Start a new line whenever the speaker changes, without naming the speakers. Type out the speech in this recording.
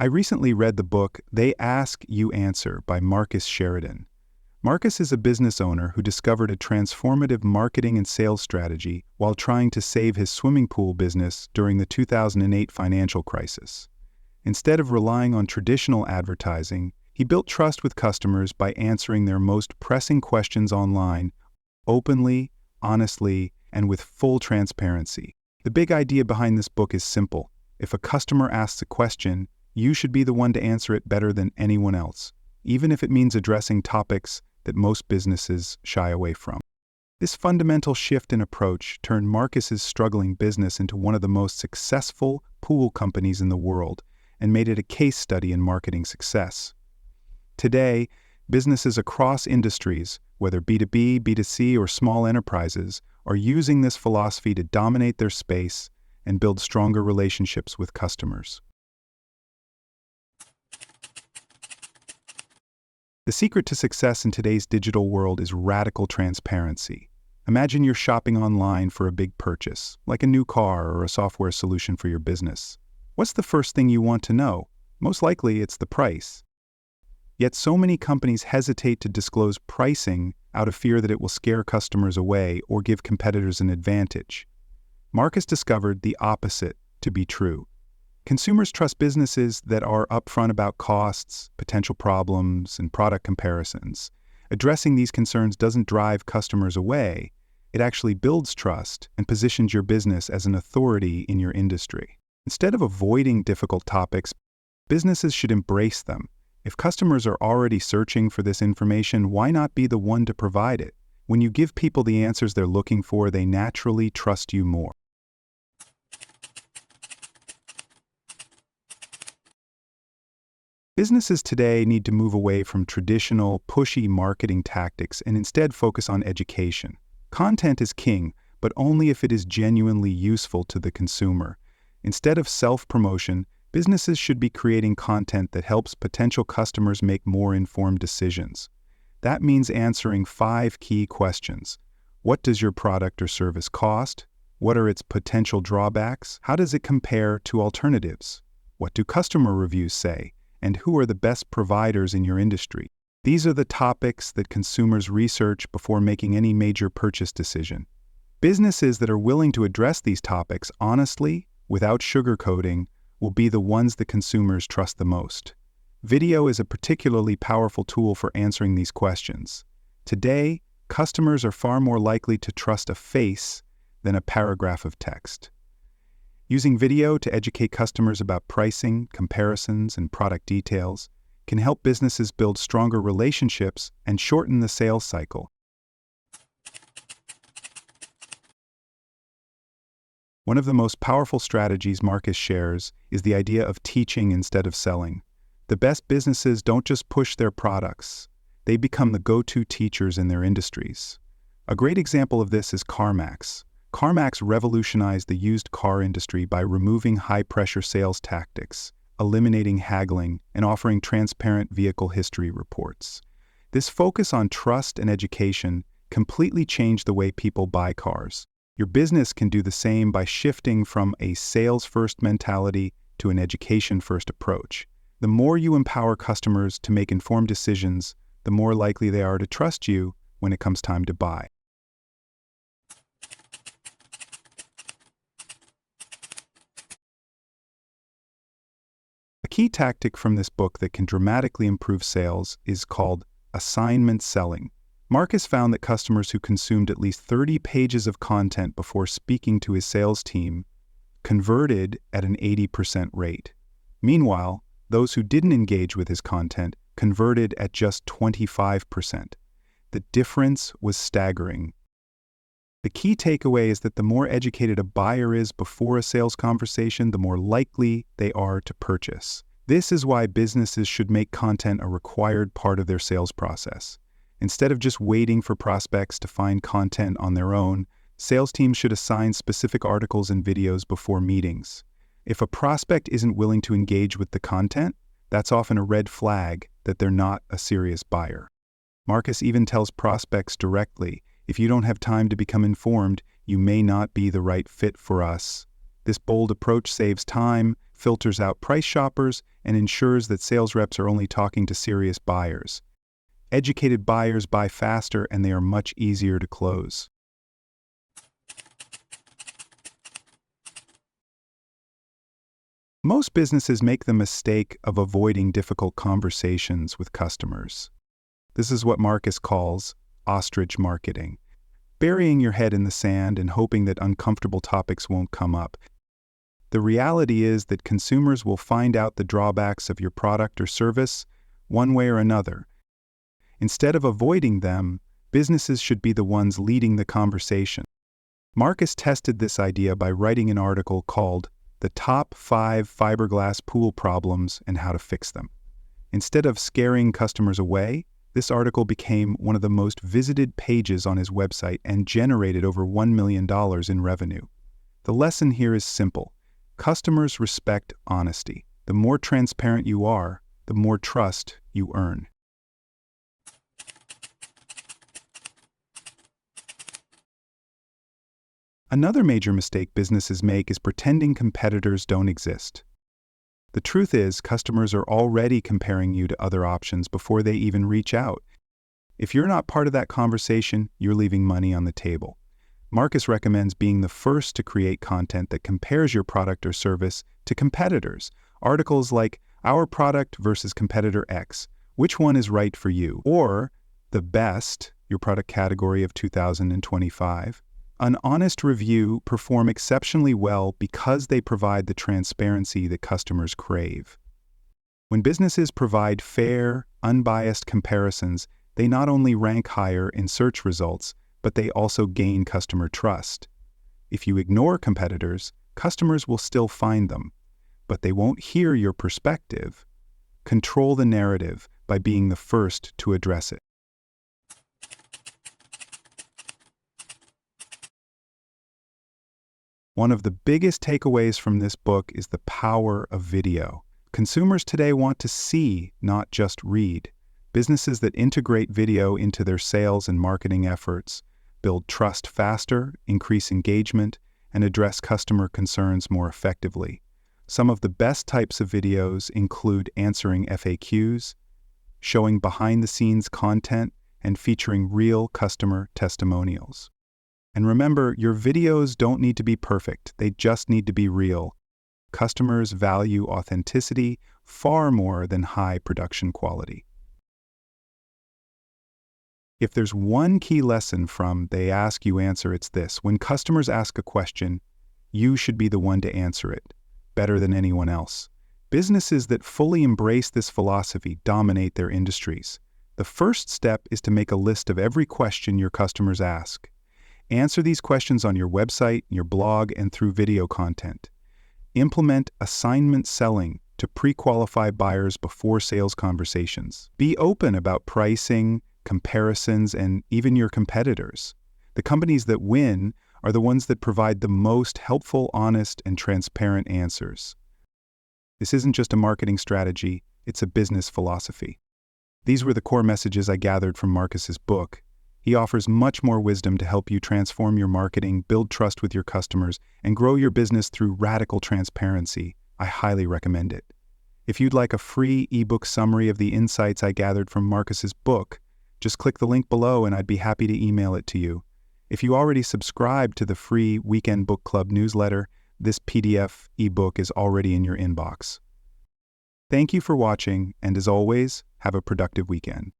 I recently read the book They Ask, You Answer by Marcus Sheridan. Marcus is a business owner who discovered a transformative marketing and sales strategy while trying to save his swimming pool business during the 2008 financial crisis. Instead of relying on traditional advertising, he built trust with customers by answering their most pressing questions online, openly, honestly, and with full transparency. The big idea behind this book is simple. If a customer asks a question, you should be the one to answer it better than anyone else, even if it means addressing topics that most businesses shy away from. This fundamental shift in approach turned Marcus's struggling business into one of the most successful pool companies in the world and made it a case study in marketing success. Today, businesses across industries, whether B2B, B2C, or small enterprises, are using this philosophy to dominate their space and build stronger relationships with customers. The secret to success in today's digital world is radical transparency. Imagine you're shopping online for a big purchase, like a new car or a software solution for your business. What's the first thing you want to know? Most likely, it's the price. Yet so many companies hesitate to disclose pricing out of fear that it will scare customers away or give competitors an advantage. Marcus discovered the opposite to be true. Consumers trust businesses that are upfront about costs, potential problems, and product comparisons. Addressing these concerns doesn't drive customers away. It actually builds trust and positions your business as an authority in your industry. Instead of avoiding difficult topics, businesses should embrace them. If customers are already searching for this information, why not be the one to provide it? When you give people the answers they're looking for, they naturally trust you more. Businesses today need to move away from traditional, pushy marketing tactics and instead focus on education. Content is king, but only if it is genuinely useful to the consumer. Instead of self-promotion, businesses should be creating content that helps potential customers make more informed decisions. That means answering 5 key questions. What does your product or service cost? What are its potential drawbacks? How does it compare to alternatives? What do customer reviews say? And who are the best providers in your industry? These are the topics that consumers research before making any major purchase decision. Businesses that are willing to address these topics honestly, without sugarcoating, will be the ones that consumers trust the most. Video is a particularly powerful tool for answering these questions. Today, customers are far more likely to trust a face than a paragraph of text. Using video to educate customers about pricing, comparisons, and product details can help businesses build stronger relationships and shorten the sales cycle. One of the most powerful strategies Marcus shares is the idea of teaching instead of selling. The best businesses don't just push their products, they become the go-to teachers in their industries. A great example of this is CarMax. CarMax revolutionized the used car industry by removing high-pressure sales tactics, eliminating haggling, and offering transparent vehicle history reports. This focus on trust and education completely changed the way people buy cars. Your business can do the same by shifting from a sales-first mentality to an education-first approach. The more you empower customers to make informed decisions, the more likely they are to trust you when it comes time to buy. A key tactic from this book that can dramatically improve sales is called assignment selling. Marcus found that customers who consumed at least 30 pages of content before speaking to his sales team converted at an 80% rate. Meanwhile, those who didn't engage with his content converted at just 25%. The difference was staggering. The key takeaway is that the more educated a buyer is before a sales conversation, the more likely they are to purchase. This is why businesses should make content a required part of their sales process. Instead of just waiting for prospects to find content on their own, sales teams should assign specific articles and videos before meetings. If a prospect isn't willing to engage with the content, that's often a red flag that they're not a serious buyer. Marcus even tells prospects directly, if you don't have time to become informed, you may not be the right fit for us. This bold approach saves time, filters out price shoppers, and ensures that sales reps are only talking to serious buyers. Educated buyers buy faster and they are much easier to close. Most businesses make the mistake of avoiding difficult conversations with customers. This is what Marcus calls ostrich marketing, burying your head in the sand and hoping that uncomfortable topics won't come up. The reality is that consumers will find out the drawbacks of your product or service one way or another. Instead of avoiding them, businesses should be the ones leading the conversation. Marcus tested this idea by writing an article called "The Top 5 Fiberglass Pool Problems and How to Fix Them." Instead of scaring customers away, this article became one of the most visited pages on his website and generated over $1 million in revenue. The lesson here is simple. Customers respect honesty. The more transparent you are, the more trust you earn. Another major mistake businesses make is pretending competitors don't exist. The truth is, customers are already comparing you to other options before they even reach out. If you're not part of that conversation, you're leaving money on the table. Marcus recommends being the first to create content that compares your product or service to competitors. Articles like "Our Product versus Competitor X, Which One is Right for You?" or "The Best, Your Product Category of 2025. An honest review perform exceptionally well because they provide the transparency that customers crave. When businesses provide fair, unbiased comparisons, they not only rank higher in search results, but they also gain customer trust. If you ignore competitors, customers will still find them, but they won't hear your perspective. Control the narrative by being the first to address it. One of the biggest takeaways from this book is the power of video. Consumers today want to see, not just read. Businesses that integrate video into their sales and marketing efforts build trust faster, increase engagement, and address customer concerns more effectively. Some of the best types of videos include answering FAQs, showing behind-the-scenes content, and featuring real customer testimonials. And remember, your videos don't need to be perfect, they just need to be real. Customers value authenticity far more than high production quality. If there's one key lesson from They Ask, You Answer, it's this: when customers ask a question, you should be the one to answer it, better than anyone else. Businesses that fully embrace this philosophy dominate their industries. The first step is to make a list of every question your customers ask. Answer these questions on your website, your blog, and through video content. Implement assignment selling to pre-qualify buyers before sales conversations. Be open about pricing, comparisons, and even your competitors. The companies that win are the ones that provide the most helpful, honest, and transparent answers. This isn't just a marketing strategy, it's a business philosophy. These were the core messages I gathered from Marcus's book. He offers much more wisdom to help you transform your marketing, build trust with your customers, and grow your business through radical transparency. I highly recommend it. If you'd like a free ebook summary of the insights I gathered from Marcus's book, just click the link below and I'd be happy to email it to you. If you already subscribe to the free Weekend Book Club newsletter, this PDF ebook is already in your inbox. Thank you for watching, and as always, have a productive weekend.